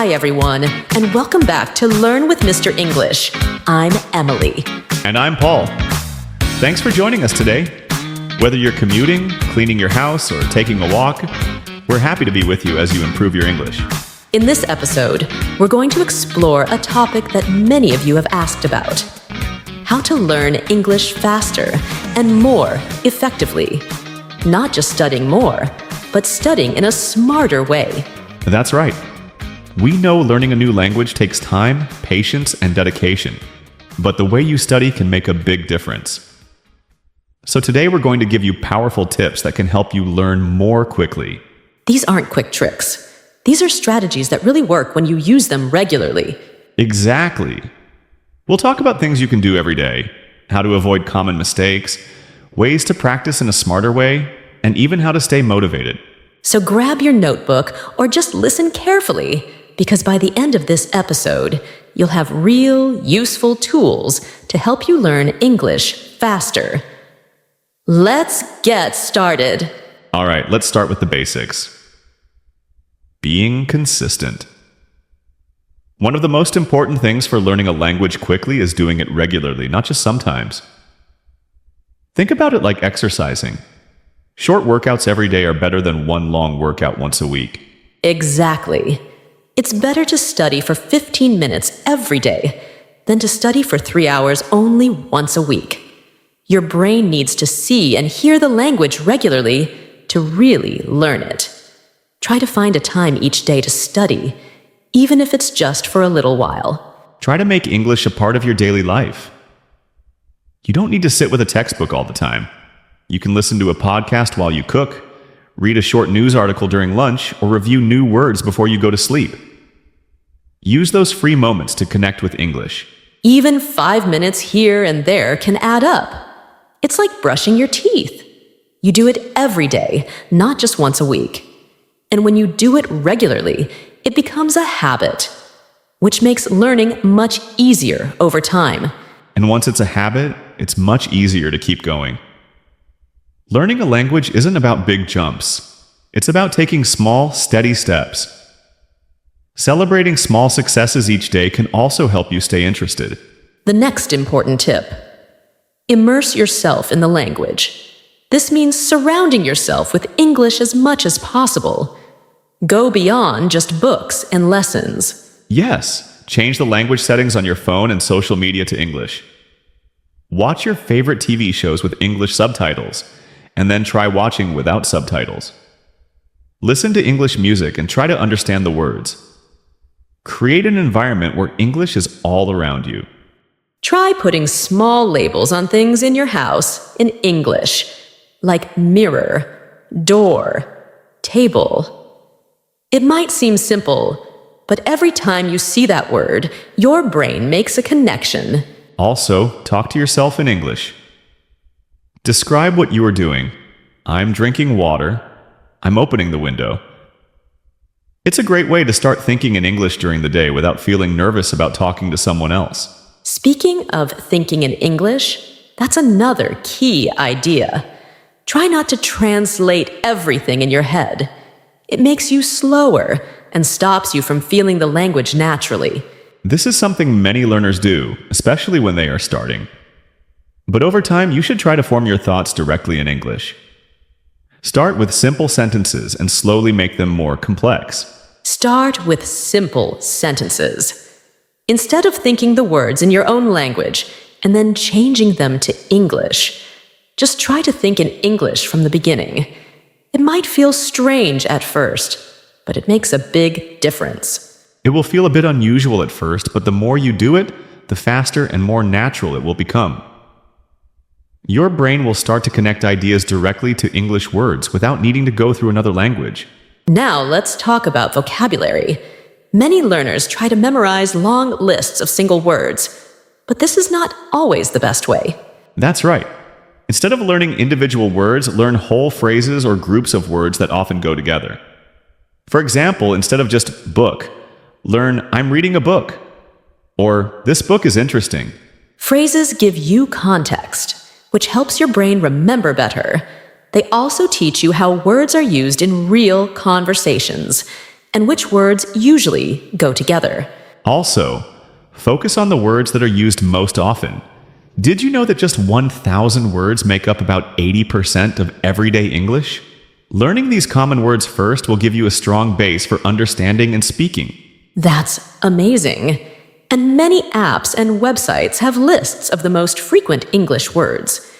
Hi, everyone, and welcome back to Learn with Mr. English. I'm Emily. And I'm Paul. Thanks for joining us today. Whether you're commuting, cleaning your house, or taking a walk, we're happy to be with you as you improve your English. In this episode, we're going to explore a topic that many of you have asked about: how to learn English faster and more effectively. Not just studying more, but studying in a smarter way. That's right. We know learning a new language takes time, patience, and dedication, but the way you study can make a big difference. So today we're going to give you powerful tips that can help you learn more quickly. These aren't quick tricks. These are strategies that really work when you use them regularly. Exactly. We'll talk about things you can do every day, how to avoid common mistakes, ways to practice in a smarter way, and even how to stay motivated. So grab your notebook or just listen carefully, because by the end of this episode, you'll have real, useful tools to help you learn English faster. Let's get started. All right, let's start with the basics. Being consistent. One of the most important things for learning a language quickly is doing it regularly, not just sometimes. Think about it like exercising. Short workouts every day are better than one long workout once a week. Exactly. It's better to study for 15 minutes every day than to study for 3 hours only once a week. Your brain needs to see and hear the language regularly to really learn it. Try to find a time each day to study, even if it's just for a little while. Try to make English a part of your daily life. You don't need to sit with a textbook all the time. You can listen to a podcast while you cook, read a short news article during lunch, or review new words before you go to sleep. Use those free moments to connect with English. Even 5 minutes here and there can add up. It's like brushing your teeth. You do it every day, not just once a week. And when you do it regularly, it becomes a habit, which makes learning much easier over time. And once it's a habit, it's much easier to keep going. Learning a language isn't about big jumps. It's about taking small, steady steps. Celebrating small successes each day can also help you stay interested. The next important tip: immerse yourself in the language. This means surrounding yourself with English as much as possible. Go beyond just books and lessons. Yes, change the language settings on your phone and social media to English. Watch your favorite TV shows with English subtitles, and then try watching without subtitles. Listen to English music and try to understand the words. Create an environment where English is all around you. Try putting small labels on things in your house in English, like mirror, door, table. It might seem simple, but every time you see that word, your brain makes a connection. Also, talk to yourself in English. Describe what you are doing. I'm drinking water. I'm opening the window. It's a great way to start thinking in English during the day without feeling nervous about talking to someone else. Speaking of thinking in English, that's another key idea. Try not to translate everything in your head. It makes you slower and stops you from feeling the language naturally. This is something many learners do, especially when they are starting. But over time, you should try to form your thoughts directly in English. Start with simple sentences and slowly make them more complex. Start with simple sentences. Instead of thinking the words in your own language and then changing them to English, just try to think in English from the beginning. It might feel strange at first, but it makes a big difference. It will feel a bit unusual at first, but the more you do it, the faster and more natural it will become. Your brain will start to connect ideas directly to English words without needing to go through another language. Now let's talk about vocabulary. Many learners try to memorize long lists of single words, but this is not always the best way. That's right. Instead of learning individual words, learn whole phrases or groups of words that often go together. For example, instead of just book, learn I'm reading a book, or this book is interesting. Phrases give you context, which helps your brain remember better. They also teach you how words are used in real conversations, and which words usually go together. Also, focus on the words that are used most often. Did you know that just 1,000 words make up about 80% of everyday English? Learning these common words first will give you a strong base for understanding and speaking. That's amazing. And many apps and websites have lists of the most frequent English words.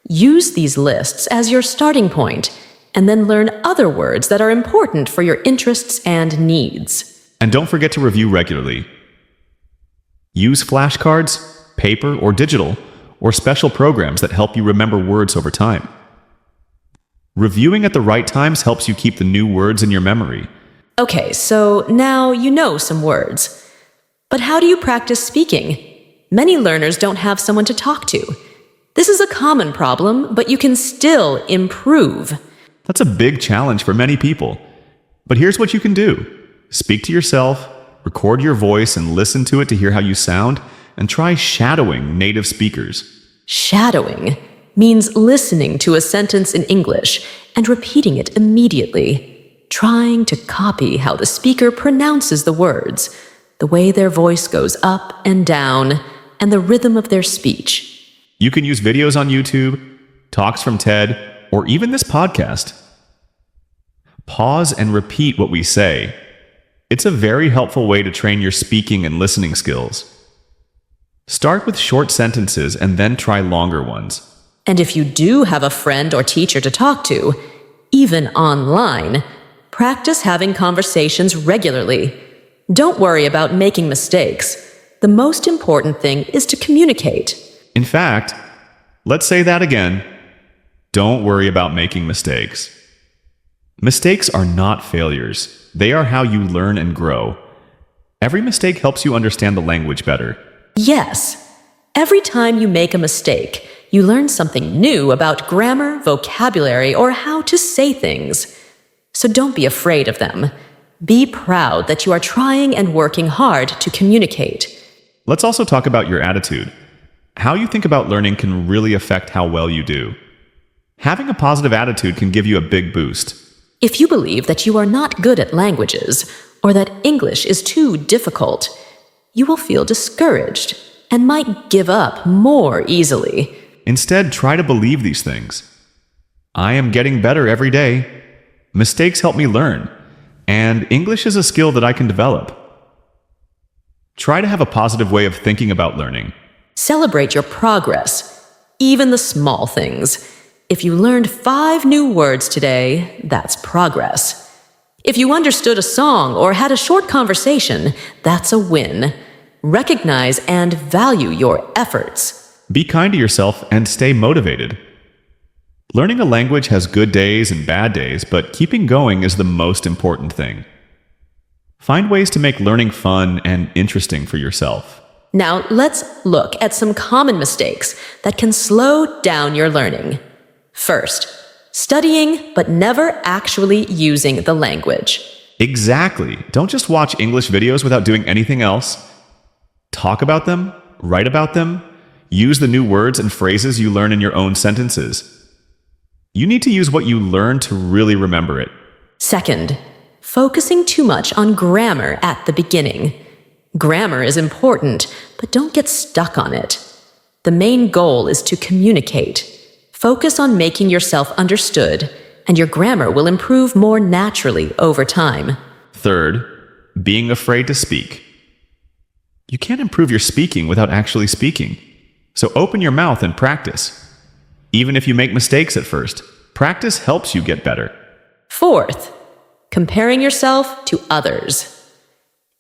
Use these lists as your starting point, and then learn other words that are important for your interests and needs. And don't forget to review regularly. Use flashcards, paper or digital, or special programs that help you remember words over time. Reviewing at the right times helps you keep the new words in your memory. Okay, so now you know some words. But how do you practice speaking? Many learners don't have someone to talk to. This is a common problem, but you can still improve. That's a big challenge for many people. But here's what you can do. Speak to yourself, record your voice and listen to it to hear how you sound, and try shadowing native speakers. Shadowing means listening to a sentence in English and repeating it immediately, trying to copy how the speaker pronounces the words, the way their voice goes up and down, and the rhythm of their speech. You can use videos on YouTube, talks from TED, or even this podcast. Pause and repeat what we say. It's a very helpful way to train your speaking and listening skills. Start with short sentences and then try longer ones. And if you do have a friend or teacher to talk to, even online, practice having conversations regularly. Don't worry about making mistakes. The most important thing is to communicate. In fact, let's say that again. Don't worry about making mistakes. Mistakes are not failures. They are how you learn and grow. Every mistake helps you understand the language better. Yes. Every time you make a mistake, you learn something new about grammar, vocabulary, or how to say things. So don't be afraid of them. Be proud that you are trying and working hard to communicate. Let's also talk about your attitude. How you think about learning can really affect how well you do. Having a positive attitude can give you a big boost. If you believe that you are not good at languages, or that English is too difficult, you will feel discouraged and might give up more easily. Instead, try to believe these things. I am getting better every day. Mistakes help me learn, and English is a skill that I can develop. Try to have a positive way of thinking about learning. Celebrate your progress, even the small things. If you learned 5 new words today, that's progress. If you understood a song or had a short conversation, that's a win. Recognize and value your efforts. Be kind to yourself and stay motivated. Learning a language has good days and bad days, but keeping going is the most important thing. Find ways to make learning fun and interesting for yourself. Now, let's look at some common mistakes that can slow down your learning. First, studying but never actually using the language. Exactly. Don't just watch English videos without doing anything else. Talk about them, write about them, use the new words and phrases you learn in your own sentences. You need to use what you learn to really remember it. Second, focusing too much on grammar at the beginning. Grammar is important, but don't get stuck on it. The main goal is to communicate. Focus on making yourself understood, and your grammar will improve more naturally over time. Third, being afraid to speak. You can't improve your speaking without actually speaking. So open your mouth and practice. Even if you make mistakes at first, practice helps you get better. Fourth, comparing yourself to others.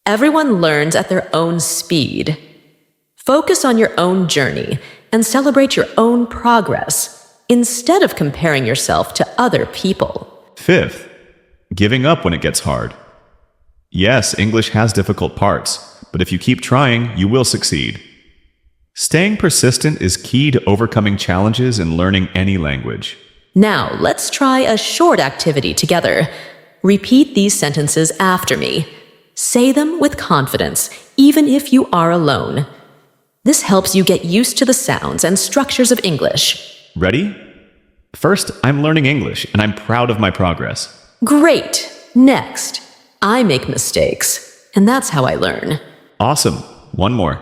Everyone learns at their own speed. Focus on your own journey and celebrate your own progress instead of comparing yourself to other people. Fifth, giving up when it gets hard. Yes, English has difficult parts, but if you keep trying, you will succeed. Staying persistent is key to overcoming challenges in learning any language. Now, let's try a short activity together. Repeat these sentences after me. Say them with confidence, even if you are alone. This helps you get used to the sounds and structures of English. Ready? First, I'm learning English, and I'm proud of my progress. Great! Next, I make mistakes, and that's how I learn. Awesome. One more.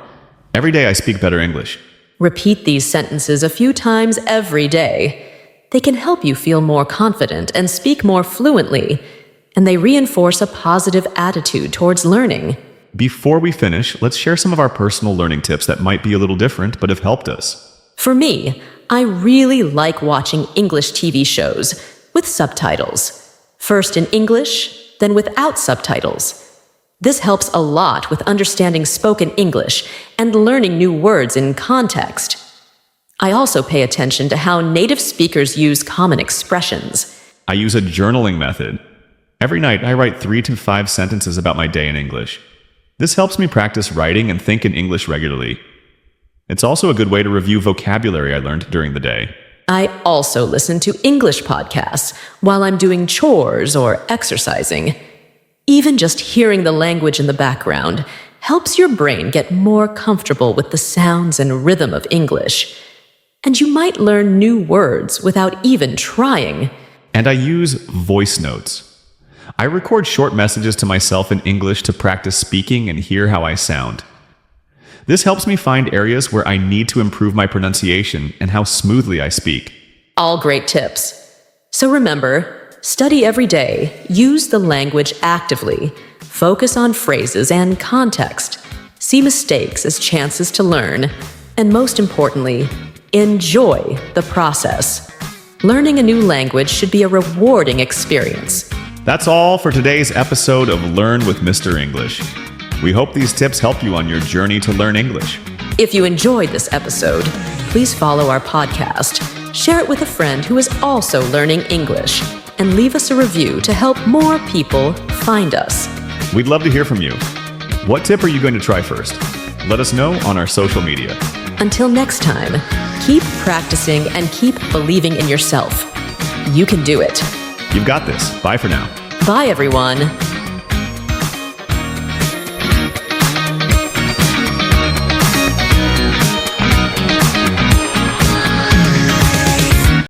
Every day I speak better English. Repeat these sentences a few times every day. They can help you feel more confident and speak more fluently, and they reinforce a positive attitude towards learning. Before we finish, let's share some of our personal learning tips that might be a little different but have helped us. For me, I really like watching English TV shows with subtitles. First in English, then without subtitles. This helps a lot with understanding spoken English and learning new words in context. I also pay attention to how native speakers use common expressions. I use a journaling method. Every night I write 3 to 5 sentences about my day in English. This helps me practice writing and think in English regularly. It's also a good way to review vocabulary I learned during the day. I also listen to English podcasts while I'm doing chores or exercising. Even just hearing the language in the background helps your brain get more comfortable with the sounds and rhythm of English. And you might learn new words without even trying. And I use voice notes. I record short messages to myself in English to practice speaking and hear how I sound. This helps me find areas where I need to improve my pronunciation and how smoothly I speak. All great tips. So remember, study every day, use the language actively, focus on phrases and context, see mistakes as chances to learn, and most importantly, enjoy the process. Learning a new language should be a rewarding experience. That's all for today's episode of Learn with Mr. English. We hope these tips help you on your journey to learn English. If you enjoyed this episode, please follow our podcast, share it with a friend who is also learning English, and leave us a review to help more people find us. We'd love to hear from you. What tip are you going to try first? Let us know on our social media. Until next time, keep practicing and keep believing in yourself. You can do it. You've got this. Bye for now. Bye, everyone.